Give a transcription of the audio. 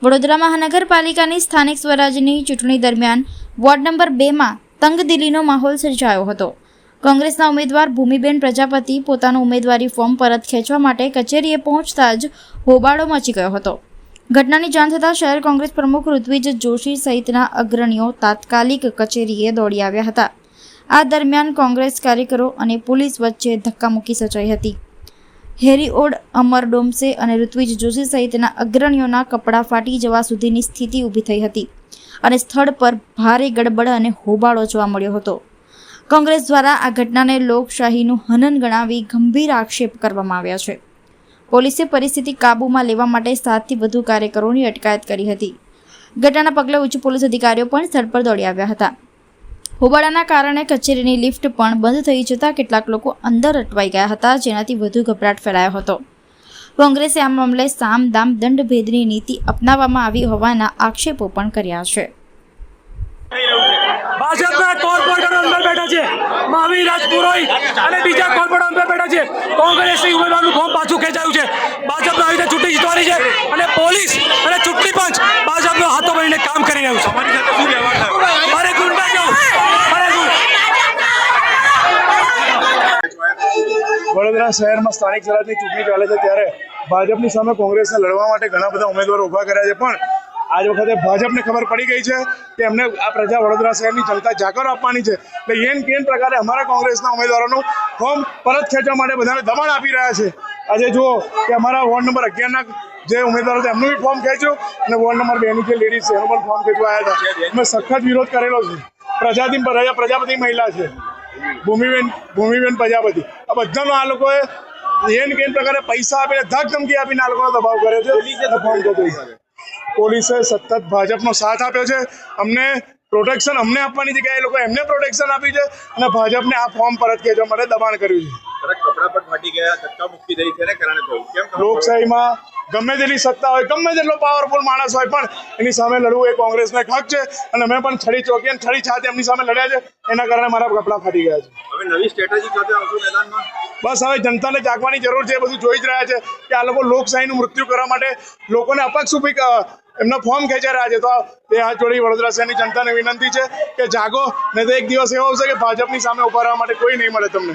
વડોદરા મહાનગરપાલિકાની સ્થાનિક સ્વરાજની ચૂંટણી દરમિયાન વોર્ડ નંબર 2માં તંગદિલીનો માહોલ સર્જાયો હતો. કોંગ્રેસના ઉમેદવાર ભૂમિબેન પ્રજાપતિ પોતાનું ઉમેદવારી ફોર્મ પરત ખેંચવા માટે કચેરીએ પહોંચતા જ હોબાળો મચી ગયો હતો. ઘટનાની જાણ થતાં શહેર કોંગ્રેસ પ્રમુખ ઋત્વિજ જોશી સહિતના અગ્રણીઓ તાત્કાલિક કચેરીએ દોડી આવ્યા હતા. આ દરમિયાન કોંગ્રેસ કાર્યકરો અને પોલીસ વચ્ચે ધક્કામુક્કી સર્જાઈ હતી. હેરીઓડ, અમર ડોમસે અને ઋત્વિજ જોશી સહિતના અગ્રણીઓના કપડાં ફાટી જવા સુધીની સ્થિતિ ઊભી થઈ હતી અને સ્થળ પર ભારે ગડબડ અને હોબાળો જોવા મળ્યો હતો. કોંગ્રેસ દ્વારા આ ઘટનાને લોકશાહીનું હનન ગણાવી ગંભીર આક્ષેપ કરવામાં આવ્યા છે. પોલીસે પરિસ્થિતિ કાબૂમાં લેવા માટે 7થી વધુ કાર્યકરોની અટકાયત કરી હતી. ઘટનાના પગલે ઉચ્ચ પોલીસ અધિકારીઓ પણ સ્થળ પર દોડી આવ્યા હતા. હોબાળાના કારણે કચેરીની લિફ્ટ પણ બંધ થઈ જતાં કેટલાક લોકો અંદર અટવાઈ ગયા હતા, જેનાથી વધુ ગભરાટ ફેલાયો હતો. કોંગ્રેસે આ મામલે સામ દામ દંડ ભેદની નીતિ અપનાવવામાં આવી હોવાના આક્ષેપો પણ કર્યા છે. ભાજપના કોર્પોરેટર અંદર બેઠા છે, મહાવીર રાજપુરોહિત અને બીજા કોર્પોરેટર અંદર બેઠા છે. કોંગ્રેસની ઉમેદવારનું ફોર્મ પાછું ખેંચાયું છે. ભાજપના રીતે ચૂંટણી જીતવાની છે અને પોલીસ અને ચૂંટણી પંચ ભાજપનો હાથો બનીને કામ કરી રહ્યું છે. મારી સાથે શું વ્યવહાર થયો? મારે ગુંડા જવું. વડોદરા શહેરમાં સ્થાનિક સ્વરાજની ચૂંટણી ચાલે છે ત્યારે ભાજપની સામે કોંગ્રેસને લડવા માટે ઘણા બધા ઉમેદવારો ઊભા કર્યા છે, પણ આજ વખતે ભાજપને ખબર પડી ગઈ છે કે એમને આ પ્રજા વડોદરા શહેરની જનતા જાકર આપવાની છે. એટલે એન કેન પ્રકારે અમારા કોંગ્રેસના ઉમેદવારોનું ફોર્મ પરત ખેંચવા માટે બધાને દબાણ આપી રહ્યા છે. આજે જુઓ કે અમારા વોર્ડ નંબર 11ના જે ઉમેદવારો હતા એમનું બી ફોર્મ ખેંચ્યું અને વોર્ડ નંબર 2ની જે લેડીઝ છે એનું પણ ફોર્મ ખેંચવા આવ્યા હતા. અમે સખત વિરોધ કરેલો છે. પ્રજાપતિ મહિલા છે, ભૂમિબેન પ્રજાપતિ, આ બધાનો આ લોકોએ એન કેન પ્રકારે પૈસા આપીને ધક ધમકી આપીને આ લોકોનો દબાવ કર્યો છે. પોલીસે સતત ભાજપનો સાથ આપ્યો છે. અમને પ્રોટેક્શન અમને આપવાની જગ્યાએ એ લોકો એમને પ્રોટેક્શન આપ્યું છે અને ભાજપને આ ફોર્મ પરત ખેંચવા માટે દબાણ કર્યું છે. કપડા પણ ફાટી ગયા, ધક્કામુક્કી થઈ છે, કારણે થયું. કેમ લોકશાહીમાં ગમે તેટલી સત્તા હોય, ગમે તેટલો પાવરફુલ માણસ હોય, પણ એની સામે લડવું એ કોંગ્રેસનો એક હક છે અને મેં પણ છડી ચોકી અને છડી છાત એમની સામે લડ્યા છે. એના કારણે મારા કપડાં ફાટી ગયા છે. હવે નવી સ્ટ્રેટેજી સાથે આવશો મેદાનમાં? બસ હવે જનતાને જાગવાની જરૂર છે. બધું જોઈ જ રહ્યા છે કે આ લોકો લોકશાહીનું મૃત્યુ કરવા માટે લોકોને અપક્ષ ઊભી એમનો ફોર્મ ખેંચાઈ રહ્યા છે. તો એ હાથ જોડી વડોદરા શહેરની જનતાને વિનંતી છે કે જાગો, નહીં તો એક દિવસ એવો આવશે કે ભાજપની સામે ઉભા રહેવા માટે કોઈ નહીં મળે તમને.